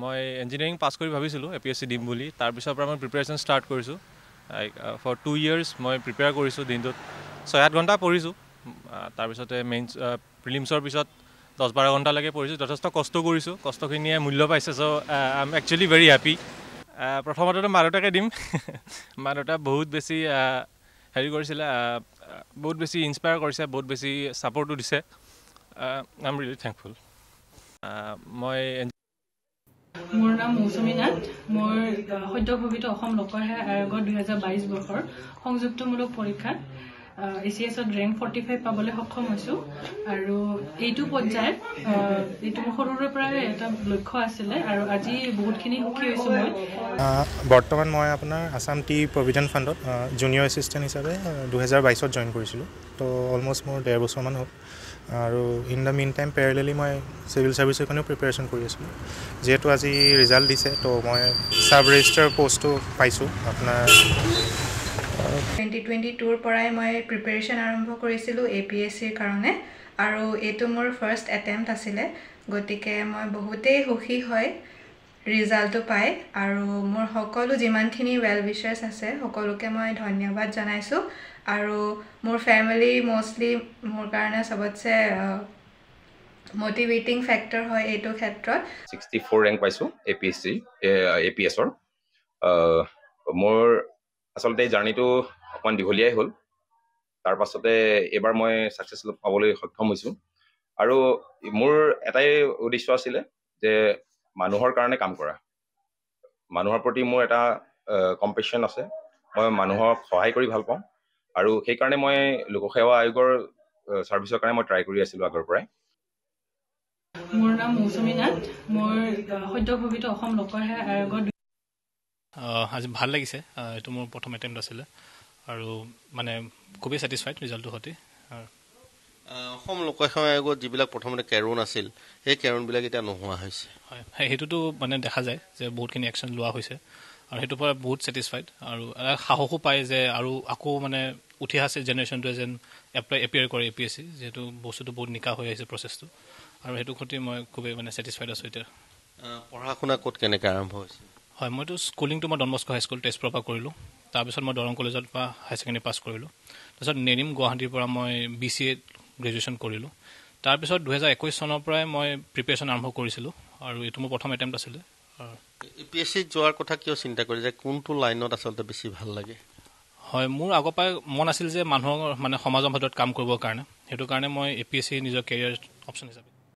মই engineering pass কৰি ভাবিছিলোঁ APSC দিম বুলি তাৰপিছৰ পৰা মই প্ৰিপেৰেশ্যন ষ্টাৰ্ট কৰিছোঁ ফৰ 2 years মই প্ৰিপেয়াৰ কৰিছোঁ দিনটোত 6-8 ঘণ্টা পঢ়িছোঁ তাৰপিছতে মেইনছ প্ৰিলিমছৰ পিছত 10-12 ঘণ্টালৈকে পঢ়িছোঁ যথেষ্ট কষ্ট কৰিছোঁ কষ্টখিনিয়ে মূল্য পাইছে so' I am actually very happy প্ৰথমতেতো মা দেউতাকে দিম মা দেউতা বহুত বেছি হেৰি কৰিছিলে বহুত বেছি ইনস্পায়াৰ কৰিছে বহুত বেছি ছাপৰ্টো দিছে আই এম ৰিয়েলি থেংকফুল মই মোৰ নাম মৌচুমী নাথ মোৰ সদ্যভৱিত অসম লোকসেৱা আয়োগৰ 2022 বৰ্ষৰ সংযুক্তমূলক পৰীক্ষাত ACSত ৰেংক 45 পাবলৈ সক্ষম হৈছোঁ আৰু এইটো পৰ্যায়ত এইটো মোৰ সৰুৰে পৰাই এটা লক্ষ্য আছিলে আৰু আজি বহুতখিনি সুখী হৈছোঁ মই বৰ্তমান মই আপোনাৰ আসাম টি প্ৰভিডেণ্ট ফাণ্ডত জুনিয়ৰ এছিষ্টেণ্ট হিচাপে 2022ত জইন কৰিছিলোঁ তো অলমষ্ট মোৰ 1.5 বছৰমান হ'ল আৰু in the mean time parallelly মই চিভিল ছাৰ্ভিচৰ কাৰণেও প্ৰিপেৰেশ্যন কৰি আছিলোঁ যিহেতু আজি ৰিজাল্ট দিছে তো মই ছাব ৰেজিষ্ট্ৰাৰ পষ্টটো পাইছোঁ আপোনাৰ 2022ৰ পৰাই মই প্ৰিপেৰেশ্যন আৰম্ভ কৰিছিলোঁ APSCৰ কাৰণে আৰু এইটো মোৰ ফাৰ্ষ্ট এটেম্প্ট আছিলে গতিকে মই বহুতেই সুখী হয় ৰিজাল্টটো পাই আৰু মোৰ সকলো যিমানখিনি ৱেল উইচাৰ্ছ আছে সকলোকে মই ধন্যবাদ জনাইছোঁ আৰু মোৰ ফেমিলি মোষ্টলি মোৰ কাৰণে সবতছে মোটিভেটিং ফেক্টৰ হয় এইটো ক্ষেত্ৰত 64 ৰেংক পাইছোঁ APSৰ মোৰ আচলতে জাৰ্নিটো অকণমান দীঘলীয়াই হ'ল তাৰ পাছতে এইবাৰ মই ছাকচেছ পাবলৈ সক্ষম হৈছোঁ আৰু মোৰ এটাই উদ্দেশ্য আছিলে যে মানুহৰ কাৰণে কাম কৰা মানুহৰ প্ৰতি মোৰ এটা কম্পেশ্যন আছে মই মানুহক সহায় কৰি ভাল পাওঁ আৰু সেইকাৰণে মই লোকসেৱা আয়োগৰ ছাৰ্ভিচৰ কাৰণে মই ট্ৰাই কৰি আছিলোঁ আগৰ পৰাই মোৰ নাম মৌচুমী নাথ মোৰ সদ্যভৱিত অসম লোকসেৱা আয়োগৰ আজি ভাল লাগিছে এইটো মোৰ প্ৰথম এটেম্প্ট আছিলে আৰু মানে খুবেই ছেটিছফাইড ৰিজাল্টটোৰ সৈতে অসম লোকসেৱা আয়োগত যিবিলাক প্ৰথমতে কেৰুণ আছিল সেই কেৰুণবিলাক এতিয়া নোহোৱা হৈছে হয় সেইটোতো মানে দেখা যায় যে বহুতখিনি একশ্যন লোৱা হৈছে আৰু সেইটোৰ পৰা বহুত ছেটিছফাইড আৰু এটা সাহসো পায় যে আৰু আকৌ মানে উঠি অহা জেনেৰেশ্যনটোৱে যেন এপিয়াৰ কৰে APSC যিহেতু বস্তুটো বহুত নিকা হৈ আহিছে প্ৰচেছটো আৰু সেইটো সৈতে মই খুবেই মানে ছেটিছফাইড আছোঁ এতিয়া পঢ়া শুনা ক'ত কেনেকৈ আৰম্ভ হৈছে হয় মইতো স্কুলিংটো মই ডন বস্কো হাইস্কুল তেজপুৰৰ পৰা কৰিলোঁ তাৰপিছত মই দৰং কলেজৰ পৰা হায়াৰ ছেকেণ্ডেৰী পাছ কৰিলোঁ তাৰপিছত নেৰিম গুৱাহাটীৰ পৰা মই BCA গ্ৰেজুৱেশ্যন কৰিলোঁ তাৰপিছত 2021 চনৰ পৰাই মই প্ৰিপেৰেশ্যন আৰম্ভ কৰিছিলোঁ আৰু এইটো মোৰ প্ৰথম এটেম্প্ট আছিলে APSCত যোৱাৰ কথা কিয় চিন্তা কৰি যে কোনটো লাইনত আচলতে বেছি ভাল লাগে হয় মোৰ আগৰ পৰাই মন আছিল যে মানুহৰ মানে সমাজৰ ভিতৰত কাম কৰিবৰ কাৰণে সেইটো কাৰণে মই APSC নিজৰ কেৰিয়াৰ অপশ্যন হিচাপে